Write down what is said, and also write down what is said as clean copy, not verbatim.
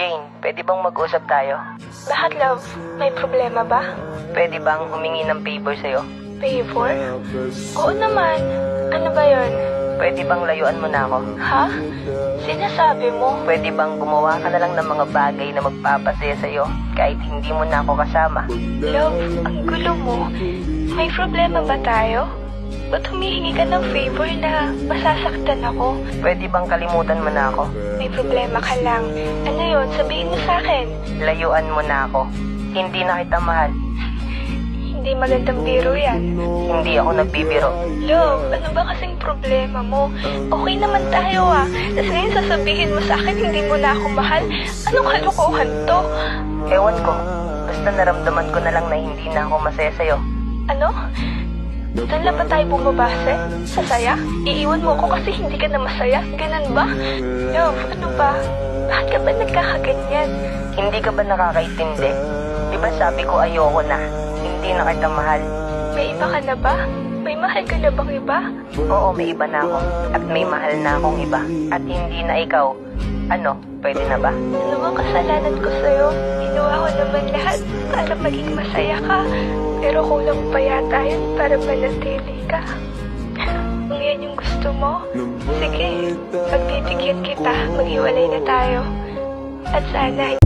Jane, pwede bang mag-usap tayo? Bakit, love? May problema ba? Pwede bang humingi ng favor sa'yo? Favor? Oo naman. Ano ba yon? Pwede bang layuan mo na ako? Ha? Sinasabi mo? Pwede bang gumawa ka na lang ng mga bagay na magpapasaya sa'yo kahit hindi mo na ako kasama? Love, ang gulo mo. May problema ba tayo? Ba't humihingi ka ng favor na masasaktan ako? Pwede bang kalimutan mo na ako? May problema ka lang. Ano yon? Sabihin mo sa akin. Layuan mo na ako. Hindi na kita mahal. Hindi magandang biro yan. Hindi ako nagbibiro. Love, ano ba kasing problema mo? Okay naman tayo Tapos ngayon sasabihin mo sa akin hindi mo na ako mahal? Anong kalokohan to? Ewan ko. Basta naramdaman ko na lang na hindi na ako masaya sa'yo. Ano? Doon lang ba tayo bumabase? Sa saya? Iiwan mo ko kasi hindi ka na masaya? Ganun ba? Love, ano ba? Bakit ka ba nagkakaganyan? Hindi ka ba nakakaintindi? Di ba sabi ko ayoko na? Hindi na kita mahal. May iba ka na ba? May mahal ka na bang iba? Oo, may iba na ako. At may mahal na akong iba. At hindi na ikaw. Ano, pwede na ba? Ano bang kasalanan ko sa'yo? Ginawa ko naman lahat para maging masaya ka. Pero kulang pa yata yun para manatili ka. Kung yan yung gusto mo, sige, pagbibigyan kita, maghiwalay na tayo. At sana